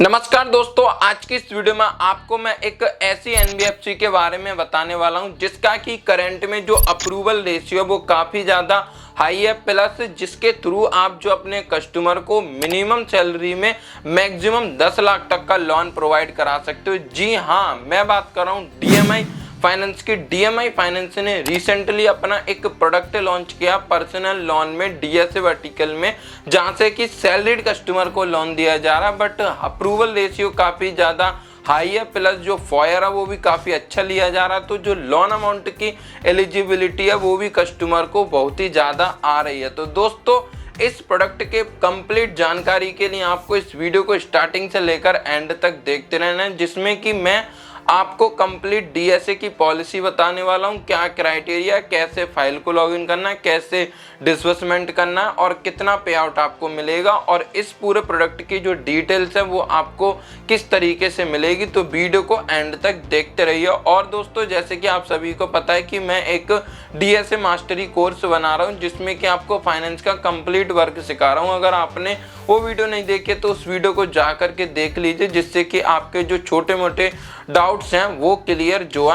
नमस्कार दोस्तों, आज की इस वीडियो में आपको मैं एक ऐसी एनबीएफसी के बारे में बताने वाला हूं जिसका कि करंट में जो अप्रूवल रेशियो है वो काफ़ी ज़्यादा हाई है, प्लस जिसके थ्रू आप जो अपने कस्टमर को मिनिमम सैलरी में मैक्सिमम 10 लाख तक का लोन प्रोवाइड करा सकते हो। जी हाँ, मैं बात कर रहा हूँ डीएमआई फाइनेंस की। डीएमआई फाइनेंस ने रिसेंटली अपना एक प्रोडक्ट लॉन्च किया पर्सनल लोन में डीएसए वर्टिकल में, जहां से कि सैलरीड कस्टमर को लोन दिया जा रहा है, बट अप्रूवल रेशियो काफ़ी ज़्यादा हाई है, प्लस जो फॉयर है वो भी काफ़ी अच्छा लिया जा रहा है। तो जो लोन अमाउंट की एलिजिबिलिटी है वो भी कस्टमर को बहुत ही ज़्यादा आ रही है। तो दोस्तों, इस प्रोडक्ट के कंप्लीट जानकारी के लिए आपको इस वीडियो को स्टार्टिंग से लेकर एंड तक देखते रहना है, जिसमें कि मैं आपको कंप्लीट डीएसए की पॉलिसी बताने वाला हूं, क्या क्राइटेरिया, कैसे फाइल को लॉगिन करना है, कैसे डिसबर्समेंट करना है और कितना पे आउट आपको मिलेगा, और इस पूरे प्रोडक्ट की जो डिटेल्स है वो आपको किस तरीके से मिलेगी। तो वीडियो को एंड तक देखते रहिए। और दोस्तों, जैसे कि आप सभी को पता है कि मैं एक डीएसए मास्टरी कोर्स बना रहा हूं जिसमें कि आपको फाइनेंस का कंप्लीट वर्क सिखा रहा हूं। अगर आपने वो वीडियो नहीं देखे तो उस वीडियो को जा करके देख लीजिए, जिससे कि आपके जो छोटे मोटे डाउट्स हैं वो क्लियर जो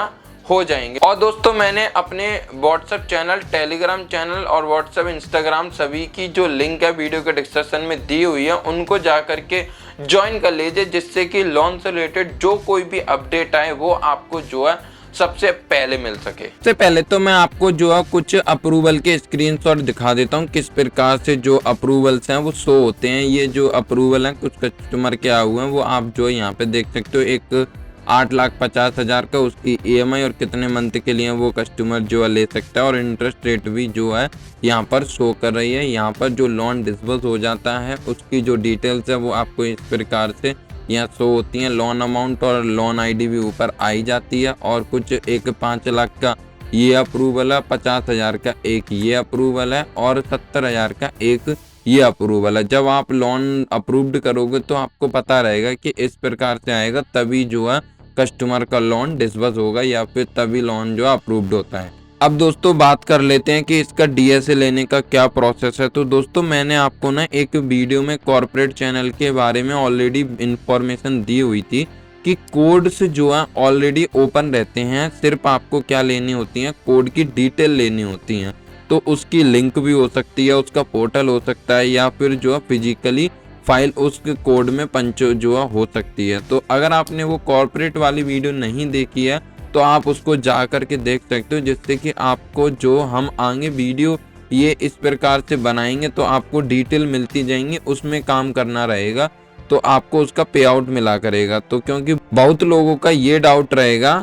हो जाएंगे। और दोस्तों, मैंने अपने व्हाट्सएप चैनल, टेलीग्राम चैनल और व्हाट्सएप, इंस्टाग्राम सभी की जो लिंक है वीडियो के डिस्क्रिप्शन में दी हुई है, उनको जा करके ज्वाइन कर लीजिए, जिससे कि लोन से रिलेटेड जो कोई भी अपडेट आए वो आपको जो है सबसे पहले मिल सके। सबसे पहले तो मैं आपको जो है कुछ अप्रूवल के स्क्रीनशॉट दिखा देता हूँ, किस प्रकार से जो अप्रूवल्स हैं वो शो होते हैं। ये जो अप्रूवल हैं कुछ कस्टमर के आए हुए हैं वो आप जो यहाँ पे देख सकते हो। एक 8,50,000 का उसकी ईएमआई और कितने मंथ के लिए वो कस्टमर जो है ले सकता है, और इंटरेस्ट रेट भी जो है यहाँ पर शो कर रही है। यहाँ पर जो लोन डिसबर्स हो जाता है उसकी जो डिटेल्स है वो आपको इस प्रकार से यहाँ शो होती हैं। लोन अमाउंट और लोन आईडी भी ऊपर आई जाती है, और कुछ एक 5 लाख का ये अप्रूवल है, 50,000 का एक ये अप्रूवल है, और 70,000 का एक ये अप्रूवल है। जब आप लोन अप्रूव्ड करोगे तो आपको पता रहेगा कि इस प्रकार से आएगा, तभी जो है कस्टमर का लोन डिसबर्स होगा, या फिर तभी लोन जो अप्रूव्ड होता है। अब दोस्तों, बात कर लेते हैं कि इसका डीएसए लेने का क्या प्रोसेस है। तो दोस्तों, मैंने आपको ना एक वीडियो में कॉर्पोरेट चैनल के बारे में ऑलरेडी इंफॉर्मेशन दी हुई थी कि कोड्स जो है ऑलरेडी ओपन रहते हैं, सिर्फ आपको क्या लेनी होती है, कोड की डिटेल लेनी होती है। तो उसकी लिंक भी हो सकती है, उसका पोर्टल हो सकता है, या फिर जो है फिजिकली फाइल उस कोड में पंच जो हो सकती है। तो अगर आपने वो कॉर्पोरेट वाली वीडियो नहीं देखी है तो आप उसको जा करके देख सकते हो, जिससे कि आपको जो हम आगे वीडियो ये इस प्रकार से बनाएंगे तो आपको डिटेल मिलती जाएंगी, उसमें काम करना रहेगा तो आपको उसका पे आउट मिला करेगा। तो क्योंकि बहुत लोगों का ये डाउट रहेगा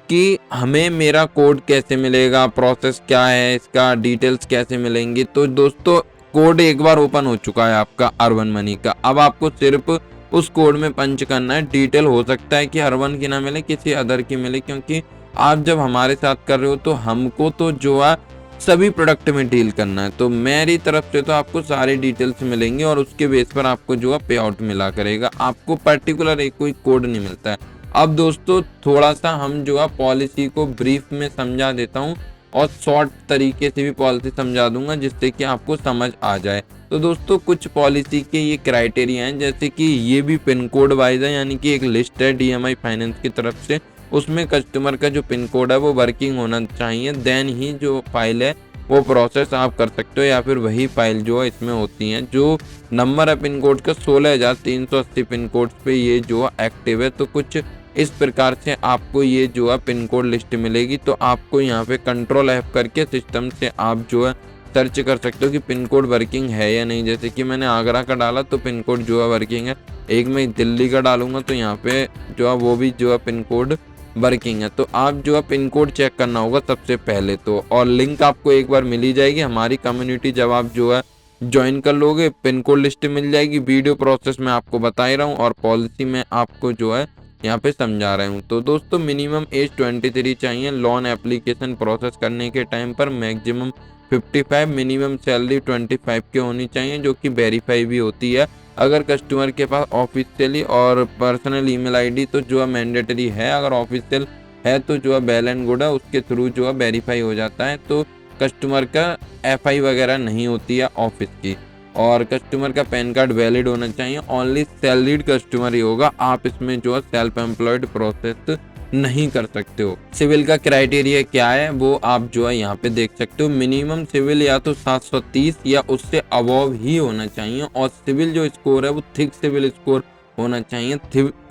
कि हमें मेरा कोड कैसे मिलेगा, प्रोसेस क्या है, इसका डिटेल्स कैसे मिलेंगी। तो दोस्तों, कोड एक बार ओपन हो चुका है आपका अर्बन मनी का। अब आपको सिर्फ उस कोड में पंच करना है। डिटेल हो सकता है कि अर्बन की ना मिले, किसी अदर की मिले, क्योंकि आप जब हमारे साथ कर रहे हो तो हमको तो जो है सभी प्रोडक्ट में डील करना है। तो मेरी तरफ से तो आपको सारी डिटेल्स मिलेंगी, और उसके बेस पर आपको जो है पे आउट मिला करेगा। आपको पर्टिकुलर एक कोई कोड नहीं मिलता है। अब दोस्तों, थोड़ा सा हम जो है पॉलिसी को ब्रीफ में समझा देता हूँ, और शॉर्ट तरीके से भी पॉलिसी समझा दूंगा, जिससे कि आपको समझ आ जाए। तो दोस्तों, कुछ पॉलिसी के ये क्राइटेरिया हैं, जैसे कि ये भी पिन कोड वाइज है, यानी कि एक लिस्ट है डीएमआई फाइनेंस की तरफ से, उसमें कस्टमर का जो पिन कोड है वो वर्किंग होना चाहिए, देन ही जो फाइल है वो प्रोसेस आप कर सकते हो, या फिर वही फाइल जो है इसमें होती हैं। जो नंबर है पिन कोड का 16,380 पिन कोड पे ये जो है एक्टिव है। तो कुछ इस प्रकार से आपको ये जो है पिन कोड लिस्ट मिलेगी। तो आपको यहाँ पे कंट्रोल F करके सिस्टम से आप जो है सर्च कर सकते हो कि पिन कोड वर्किंग है या नहीं। जैसे कि मैंने आगरा का डाला तो पिन कोड जो है वर्किंग है। एक मैं दिल्ली का डालूंगा तो यहाँ पे जो है वो भी जो है पिन कोड वर्किंग है। तो आप जो है पिन कोड चेक करना होगा सबसे पहले तो, और लिंक आपको एक बार मिल ही जाएगी हमारी कम्युनिटी। जब आप जो है ज्वाइन कर लोगे, पिन कोड लिस्ट मिल जाएगी। वीडियो प्रोसेस में आपको बता ही रहा हूँ, और पॉलिसी में आपको जो है यहाँ पे समझा रहा हूँ। तो दोस्तों, मिनिमम एज 23 चाहिए लोन एप्लीकेशन प्रोसेस करने के टाइम पर, मैक्सिमम 55, मिनिमम सैलरी 25 की होनी चाहिए, जो कि वेरीफाई भी होती है। अगर कस्टमर के पास ऑफिशियली और पर्सनल ईमेल आईडी तो जो है मैंडेटरी है, अगर ऑफिशियल है तो जो है वेल एंड गुड है, उसके थ्रू जो है वेरीफाई हो जाता है। तो कस्टमर का एफआई वगैरह नहीं होती है ऑफिस की। और कस्टमर का पैन कार्ड वैलिड होना चाहिए। ओनली सैलरीड कस्टमर ही होगा, आप इसमें जो है सेल्फ एम्प्लॉयड प्रोसेस नहीं कर सकते हो। सिविल का क्राइटेरिया क्या है वो आप जो है यहाँ पे देख सकते हो। मिनिमम सिविल या तो 730 या उससे अबव ही होना चाहिए, और सिविल जो स्कोर है वो थिक सिविल स्कोर होना चाहिए।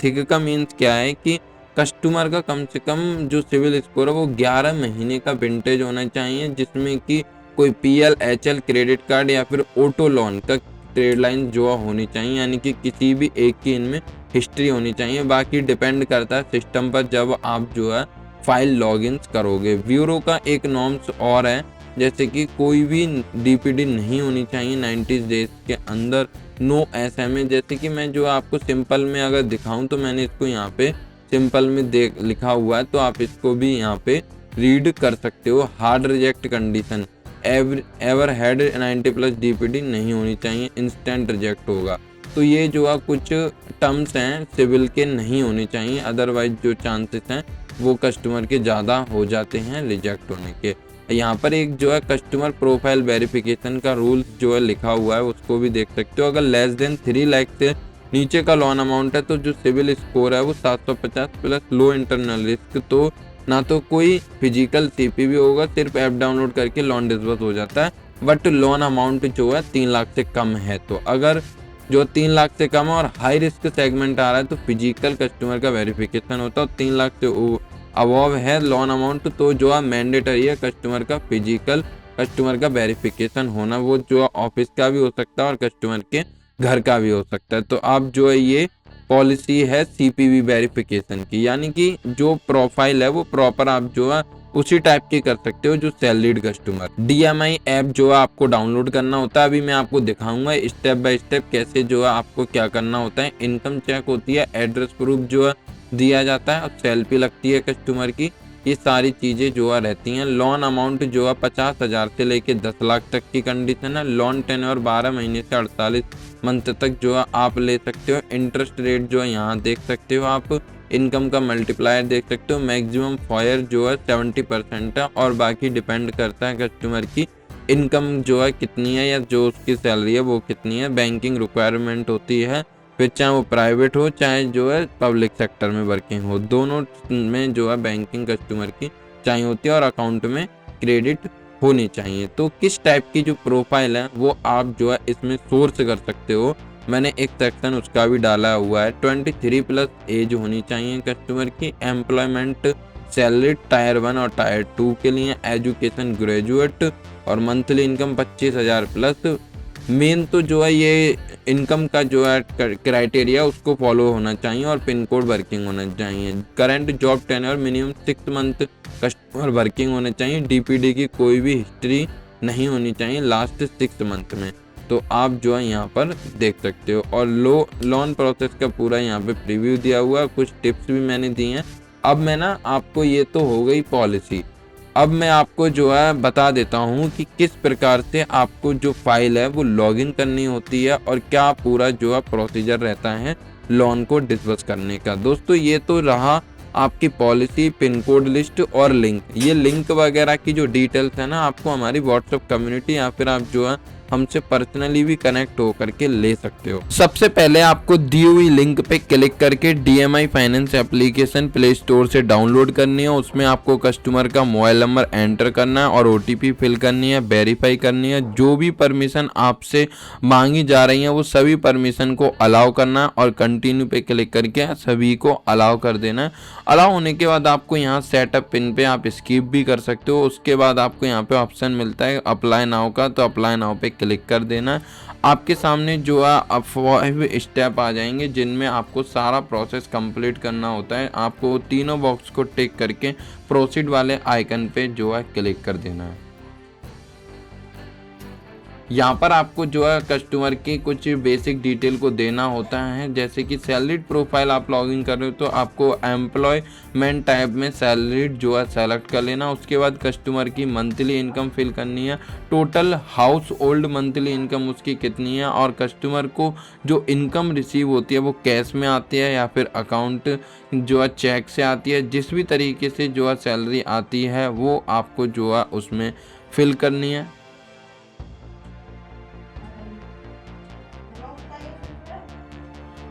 थिक का मीन्स क्या है कि कस्टमर का कम से कम जो सिविल स्कोर है वो 11 महीने का विंटेज होना चाहिए, जिसमें कि कोई PL HL क्रेडिट कार्ड या फिर ऑटो लोन का ट्रेड लाइन जो होनी चाहिए, यानी कि किसी भी एक की इनमें हिस्ट्री होनी चाहिए। बाकी डिपेंड करता है सिस्टम पर जब आप जो है फाइल लॉगिन करोगे। ब्यूरो का एक नॉर्म्स और है, जैसे कि कोई भी DPD नहीं होनी चाहिए 90 डेज के अंदर। नो SMA, जैसे कि मैं जो आपको सिंपल में अगर दिखाऊं तो मैंने इसको यहाँ पे सिंपल में देख लिखा हुआ है, तो आप इसको भी यहाँ पे रीड कर सकते हो। Hard reject condition, ever had 90+ DPD नहीं होनी चाहिए, इंस्टेंट रिजेक्ट होगा। तो ये जो है कुछ टर्म्स हैं सिविल के नहीं होने चाहिए, अदरवाइज जो चांसेस हैं वो कस्टमर के ज़्यादा हो जाते हैं रिजेक्ट होने के। यहाँ पर एक जो है कस्टमर प्रोफाइल वेरिफिकेशन का रूल्स जो है लिखा हुआ है, उसको भी देख सकते हो। अगर लेस देन 3 लाख से नीचे का लोन अमाउंट है तो जो सिविल स्कोर है वो 750 प्लस लो इंटरनल रिस्क, तो ना तो कोई फिजिकल CPV होगा, सिर्फ ऐप डाउनलोड करके लोन डिसबर्स हो जाता है। बट लोन अमाउंट जो है 3 लाख से कम है, तो अगर जो 3 लाख से कम है और हाई रिस्क सेगमेंट आ रहा है तो फिजिकल कस्टमर का वेरिफिकेशन होता है। 3 लाख से अबव है लोन अमाउंट तो जो है मैंडेटरी है कस्टमर का फिजिकल कस्टमर का वेरिफिकेशन होना, वो जो ऑफिस का भी हो सकता है और कस्टमर के घर का भी हो सकता है। तो आप जो है ये पॉलिसी है CPV वेरिफिकेशन की, यानी कि जो प्रोफाइल है वो प्रॉपर आप जो है उसी टाइप की कर सकते हो जो सैलरीड कस्टमर। DMI ऐप जो है आपको डाउनलोड करना होता है, अभी मैं आपको दिखाऊंगा स्टेप बाय स्टेप कैसे जो है आपको क्या करना होता है। इनकम चेक होती है, एड्रेस प्रूफ जो है दिया जाता है और सेल्फी लगती है कस्टमर की, ये सारी चीज़ें जो है रहती हैं। लोन अमाउंट जो है 50,000 से लेके 10 लाख तक की कंडीशन है। लोन टेन्योर 12 महीने से 48 मंथ तक जो है आप ले सकते हो। इंटरेस्ट रेट जो है यहाँ देख सकते हो आप। इनकम का मल्टीप्लायर देख सकते हो। मैक्सिमम फॉयर जो है 70% है, और बाकी डिपेंड करता है कस्टमर की इनकम जो है कितनी है या जो उसकी सैलरी है वो कितनी है। बैंकिंग रिक्वायरमेंट होती है, फिर चाहे वो प्राइवेट हो चाहे जो है पब्लिक सेक्टर में वर्किंग हो, दोनों में जो है बैंकिंग कस्टमर की चाहिए होती है और अकाउंट में क्रेडिट होनी चाहिए। तो किस टाइप की जो प्रोफाइल है वो आप जो है इसमें सोर्स कर सकते हो, मैंने एक सेक्शन उसका भी डाला हुआ है। 23+ एज होनी चाहिए कस्टमर की। एम्प्लॉयमेंट सैलरी टायर 1 और टायर 2 के लिए, एजुकेशन ग्रेजुएट, और मंथली इनकम 25,000 प्लस। मेन तो जो है ये इनकम का जो है क्राइटेरिया उसको फॉलो होना चाहिए और पिन कोड वर्किंग होना चाहिए। Current job tenure minimum 6 month customer working होने चाहिए। DPD की कोई भी हिस्ट्री नहीं होनी चाहिए लास्ट 6 मंथ में। तो आप जो है यहाँ पर देख सकते हो, और लोन प्रोसेस का पूरा यहाँ पे प्रीव्यू दिया हुआ है, कुछ टिप्स भी मैंने दी हैं। अब मैं ना आपको, ये तो हो गई पॉलिसी, अब मैं आपको जो है बता देता हूँ कि किस प्रकार से आपको जो फाइल है वो लॉगिन करनी होती है और क्या पूरा जो है प्रोसीजर रहता है लोन को डिसबर्स करने का। दोस्तों ये तो रहा आपकी पॉलिसी, पिन कोड लिस्ट और लिंक। ये लिंक वगैरह की जो डिटेल्स है ना आपको हमारी व्हाट्सएप कम्युनिटी या फिर आप जो है हमसे पर्सनली भी कनेक्ट हो करके ले सकते हो। सबसे पहले आपको दी हुई लिंक पे क्लिक करके DMI finance application play store से डाउनलोड करनी है। उसमें आपको कस्टमर का मोबाइल नंबर एंटर करना है और OTP फिल करनी है, वेरीफाई करनी है। जो भी परमिशन आपसे मांगी जा रही है वो सभी परमिशन को अलाउ करना है और कंटिन्यू पे क्लिक करके सभी को अलाउ कर देना है। अलाउ होने के बाद आपको यहाँ सेटअप पिन पे आप स्किप भी कर सकते हो। उसके बाद आपको यहाँ पे ऑप्शन मिलता है अप्लाई नाउ का, तो अप्लाई नाउ पे क्लिक कर देना है। आपके सामने जो है अब 5 स्टेप आ जाएंगे जिनमें आपको सारा प्रोसेस कंप्लीट करना होता है। आपको तीनों बॉक्स को टिक करके प्रोसीड वाले आइकन पे जो है क्लिक कर देना है। यहाँ पर आपको जो है कस्टमर की कुछ बेसिक डिटेल को देना होता है, जैसे कि सैलरीड प्रोफाइल आप लॉगिन कर रहे हो तो आपको एम्प्लॉयमेंट टाइप में सैलरीड जो है सेलेक्ट कर लेना। उसके बाद कस्टमर की मंथली इनकम फिल करनी है, total house hold monthly income उसकी कितनी है, और कस्टमर को जो इनकम रिसीव होती है वो कैश में आती है या फिर अकाउंट जो है चेक से आती है। जिस भी तरीके से जो है सैलरी आती है वो आपको जो है उसमें फिल करनी है।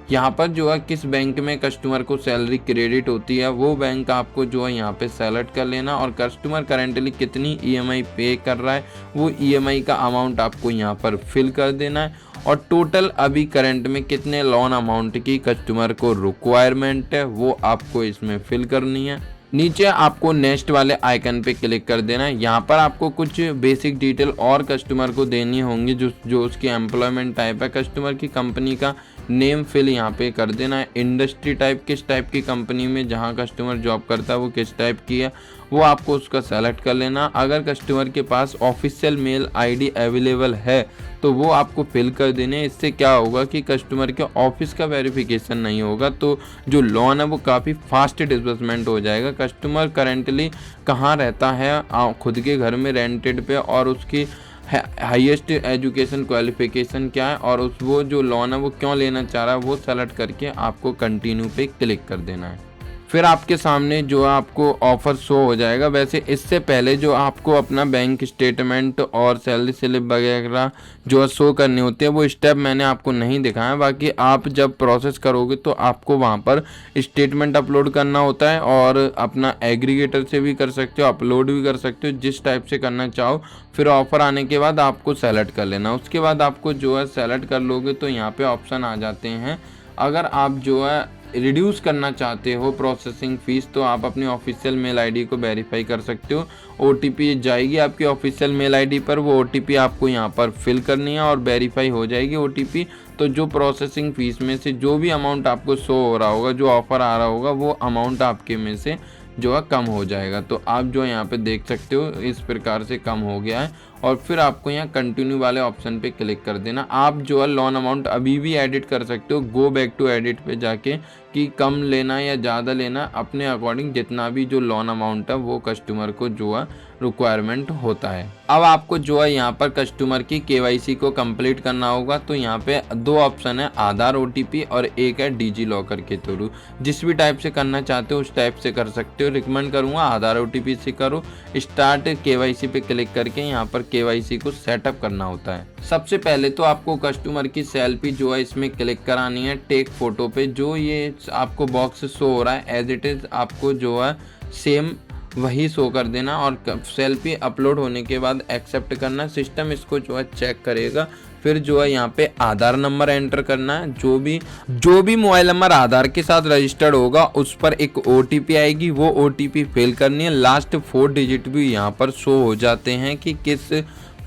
यहाँ पर जो है किस बैंक में कस्टमर को सैलरी क्रेडिट होती है वो बैंक आपको जो है यहाँ पे सेलेक्ट कर लेना, और कस्टमर करेंटली कितनी ईएमआई पे कर रहा है वो ईएमआई का अमाउंट आपको यहाँ पर फिल कर देना है, और टोटल अभी करंट में कितने लोन अमाउंट की कस्टमर को रिक्वायरमेंट है वो आपको इसमें फिल करनी है। नीचे आपको नेक्स्ट वाले आइकन पे क्लिक कर देना है। यहाँ पर आपको कुछ बेसिक डिटेल और कस्टमर को देनी होंगी, जो उसकी एम्प्लॉयमेंट टाइप है, कस्टमर की कंपनी का नेम फिल यहाँ पे कर देना है, इंडस्ट्री टाइप किस टाइप की कंपनी में जहाँ कस्टमर जॉब करता है वो किस टाइप की है वो आपको उसका सेलेक्ट कर लेना। अगर कस्टमर के पास ऑफिशियल मेल आईडी अवेलेबल है तो वो आपको फिल कर देने। इससे क्या होगा कि कस्टमर के ऑफिस का वेरिफिकेशन नहीं होगा तो जो लोन है वो काफ़ी फास्ट डिसबर्समेंट हो जाएगा। कस्टमर करेंटली कहाँ रहता है, खुद के घर में रेंटेड पे, और उसकी हाईएस्ट एजुकेशन क्वालिफिकेशन क्या है, और वो जो लोन है वो क्यों लेना चाह रहा है वो सेलेक्ट करके आपको कंटिन्यू पे क्लिक कर देना है। फिर आपके सामने जो है आपको ऑफर शो हो जाएगा। वैसे इससे पहले जो आपको अपना बैंक स्टेटमेंट और सैलरी स्लिप वगैरह जो है शो करनी होती है वो स्टेप मैंने आपको नहीं दिखाया। बाकी आप जब प्रोसेस करोगे तो आपको वहाँ पर स्टेटमेंट अपलोड करना होता है, और अपना एग्रीगेटर से भी कर सकते हो, अपलोड भी कर सकते हो, जिस टाइप से करना चाहो। फिर ऑफर आने के बाद आपको सेलेक्ट कर लेना। उसके बाद आपको जो है सेलेक्ट कर लोगे तो यहाँ पे ऑप्शन आ जाते हैं। अगर आप जो है रिड्यूस करना चाहते हो प्रोसेसिंग फ़ीस तो आप अपनी ऑफिशियल मेल आईडी को वेरीफाई कर सकते हो। ओटीपी जाएगी आपकी ऑफिशियल मेल आईडी पर, वो ओटीपी आपको यहाँ पर फिल करनी है और वेरीफाई हो जाएगी ओटीपी। तो जो प्रोसेसिंग फ़ीस में से जो भी अमाउंट आपको शो हो रहा होगा, जो ऑफ़र आ रहा होगा, वो अमाउंट आपके में से जो है कम हो जाएगा। तो आप जो यहाँ पे देख सकते हो इस प्रकार से कम हो गया है। और फिर आपको यहाँ कंटिन्यू वाले ऑप्शन पे क्लिक कर देना। आप जो है लोन अमाउंट अभी भी एडिट कर सकते हो, गो बैक टू एडिट पे जाके, कि कम लेना या ज़्यादा लेना, अपने अकॉर्डिंग जितना भी जो लोन अमाउंट है वो कस्टमर को जो है रिक्वायरमेंट होता है। अब आपको जो है यहाँ पर कस्टमर की केवाईसी को कंप्लीट करना होगा। तो यहाँ पे दो ऑप्शन है, आधार ओटीपी और एक है डिजी लॉकर के थ्रू। जिस भी टाइप से करना चाहते हो उस टाइप से कर सकते हो। रिकमेंड करूँगा आधार ओटीपी से करो। स्टार्ट केवाईसी पे क्लिक करके यहाँ पर केवाईसी को सेटअप करना होता है। सबसे पहले तो आपको कस्टमर की सेल्फी जो है इसमें क्लिक करानी है टेक फोटो पे। जो ये आपको बॉक्स शो हो रहा है एज इट इज़ आपको जो है सेम वही शो कर देना, और सेल्फी अपलोड होने के बाद एक्सेप्ट करना। सिस्टम इसको जो है चेक करेगा। फिर जो है यहाँ पे आधार नंबर एंटर करना है। जो भी मोबाइल नंबर आधार के साथ रजिस्टर्ड होगा उस पर एक ओटीपी आएगी, वो ओटीपी फिल करनी है। लास्ट 4 डिजिट भी यहाँ पर शो हो जाते हैं कि किस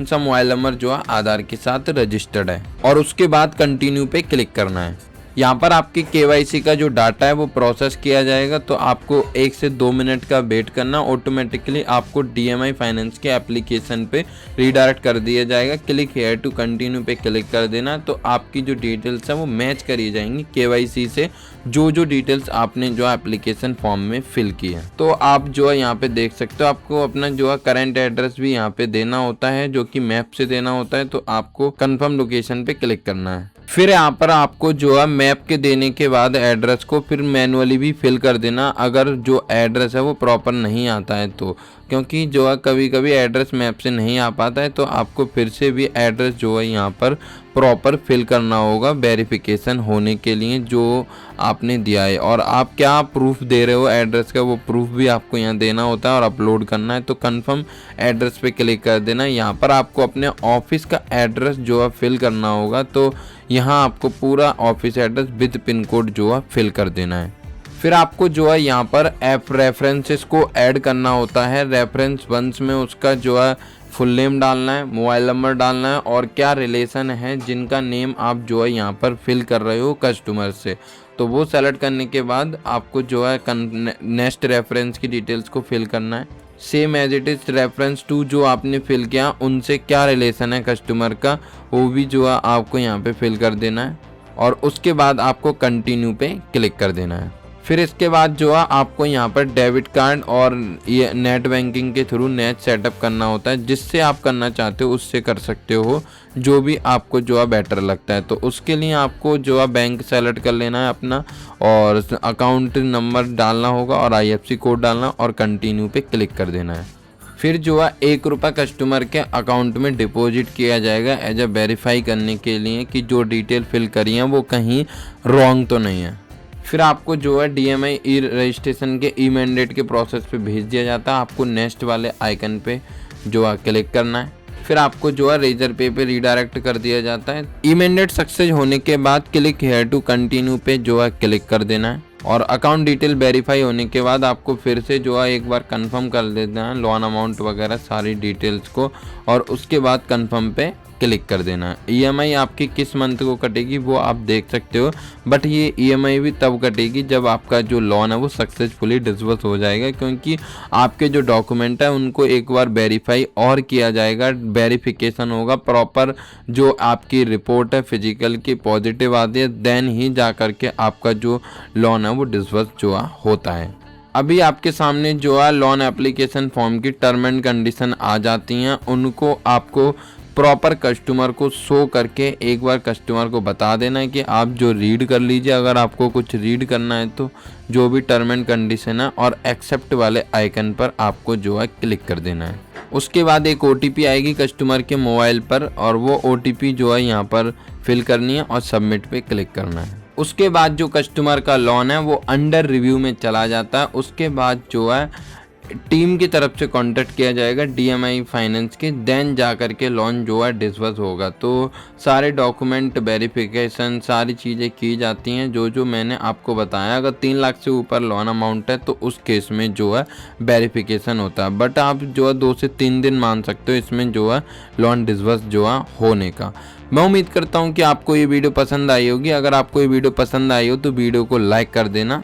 सा मोबाइल नंबर जो है आधार के साथ रजिस्टर्ड है, और उसके बाद कंटिन्यू पे क्लिक करना है। यहाँ पर आपकी केवाईसी का जो डाटा है वो प्रोसेस किया जाएगा। तो आपको 1 से 2 मिनट का वेट करना। ऑटोमेटिकली आपको डीएमआई फाइनेंस के एप्लीकेशन पे रीडायरेक्ट कर दिया जाएगा। क्लिक हेयर टू कंटिन्यू पे क्लिक कर देना। तो आपकी जो डिटेल्स है वो मैच करी जाएंगी केवाईसी से, जो डिटेल्स आपने जो एप्लीकेशन फॉर्म में फिल की है। तो आप जो है यहाँ पे देख सकते हो आपको अपना जो है करंट एड्रेस भी यहाँ पे देना होता है, जो कि मैप से देना होता है। तो आपको कंफर्म लोकेशन पे क्लिक करना है। फिर यहाँ पर आपको जो है मैप के देने के बाद एड्रेस को फिर मैनुअली भी फिल कर देना, अगर जो एड्रेस है वो प्रॉपर नहीं आता है तो, क्योंकि जो है कभी कभी एड्रेस मैप से नहीं आ पाता है। तो आपको फिर से भी एड्रेस जो है यहाँ पर प्रॉपर फिल करना होगा वेरिफिकेशन होने के लिए जो आपने दिया है। और आप क्या प्रूफ दे रहे हो एड्रेस का वो प्रूफ भी आपको यहाँ देना होता है और अपलोड करना है। तो कंफर्म एड्रेस पे क्लिक कर देना। यहाँ पर आपको अपने ऑफिस का एड्रेस जो है फिल करना होगा। तो यहाँ आपको पूरा office address with pin code जो है फिल कर देना है। फिर आपको जो है यहाँ पर ऐप रेफरेंसेस को ऐड करना होता है। रेफरेंस वंस में उसका जो है फुल नेम डालना है, मोबाइल नंबर डालना है, और क्या रिलेशन है जिनका नेम आप जो है यहाँ पर फिल कर रहे हो कस्टमर से। तो वो सेलेक्ट करने के बाद आपको जो है नेक्स्ट रेफरेंस की डिटेल्स को फिल करना है। Same as it is reference to जो आपने फिल किया उनसे क्या रिलेशन है कस्टमर का, वो भी जो है आपको यहाँ पे फिल कर देना है। और उसके बाद आपको कंटिन्यू पे क्लिक कर देना है। फिर इसके बाद जो है आपको यहाँ पर डेबिट कार्ड और ये नेट बैंकिंग के थ्रू नेट सेटअप करना होता है। जिससे आप करना चाहते हो उससे कर सकते हो, जो भी आपको जो है बेटर लगता है। तो उसके लिए आपको जो है बैंक सेलेक्ट कर लेना है अपना, और अकाउंट नंबर डालना होगा और आईएफएससी कोड डालना, और कंटिन्यू पे क्लिक कर देना है। फिर जो है 1 रुपये कस्टमर के अकाउंट में डिपॉजिट किया जाएगा एज अ वेरीफाई करने के लिए कि जो डिटेल फिल करी है वो कहीं रॉन्ग तो नहीं है। फिर आपको जो है DMI ई रजिस्ट्रेशन के ई मैंडेट के प्रोसेस पे भेज दिया जाता है। आपको नेक्स्ट वाले आइकन पे जो है क्लिक करना है। फिर आपको जो है रेजर पे रीडायरेक्ट कर दिया जाता है। ई मैंडेट सक्सेस होने के बाद क्लिक हेयर टू कंटिन्यू पे जो है क्लिक कर देना है और अकाउंट डिटेल वेरीफाई होने के बाद आपको फिर से जो है एक बार कंफर्म कर देना है लोन अमाउंट वगैरह सारी डिटेल्स को और उसके बाद कंफर्म पे क्लिक कर देना है। EMI आपकी किस मंथ को कटेगी वो आप देख सकते हो, बट ये EMI भी तब कटेगी जब आपका जो लोन है वो सक्सेसफुली डिसबर्स हो जाएगा, क्योंकि आपके जो डॉक्यूमेंट है उनको एक बार वेरीफाई और किया जाएगा। वेरिफिकेशन होगा प्रॉपर, जो आपकी रिपोर्ट है फिजिकल की पॉजिटिव आती है, देन ही जा करके आपका जो लोन है वो डिसबर्स जो होता है। अभी आपके सामने जो है लोन एप्लीकेशन फॉर्म की टर्म एंड कंडीशन आ जाती हैं। उनको आपको प्रॉपर कस्टमर को शो करके एक बार कस्टमर को बता देना है कि आप जो रीड कर लीजिए। अगर आपको कुछ रीड करना है तो जो भी टर्म एंड कंडीशन है और एक्सेप्ट वाले आइकन पर आपको जो है क्लिक कर देना है। उसके बाद एक OTP आएगी कस्टमर के मोबाइल पर और वो OTP जो है यहाँ पर फिल करनी है और सबमिट पे क्लिक करना है। उसके बाद जो कस्टमर का लोन है वो अंडर रिव्यू में चला जाता है। उसके बाद जो है टीम की तरफ से कांटेक्ट किया जाएगा DMI फाइनेंस के, देन जा कर के लोन जो है डिसबर्स होगा। तो सारे डॉक्यूमेंट वेरिफिकेशन सारी चीज़ें की जाती हैं जो मैंने आपको बताया। अगर 3 लाख से ऊपर लोन अमाउंट है तो उस केस में जो है वेरिफिकेशन होता है, बट आप जो है 2 से 3 दिन मान सकते हो इसमें जो है लोन डिसबर्स जो है होने का। मैं उम्मीद करता हूँ कि आपको ये वीडियो पसंद आई होगी। अगर आपको ये वीडियो पसंद आई हो तो वीडियो को लाइक कर देना।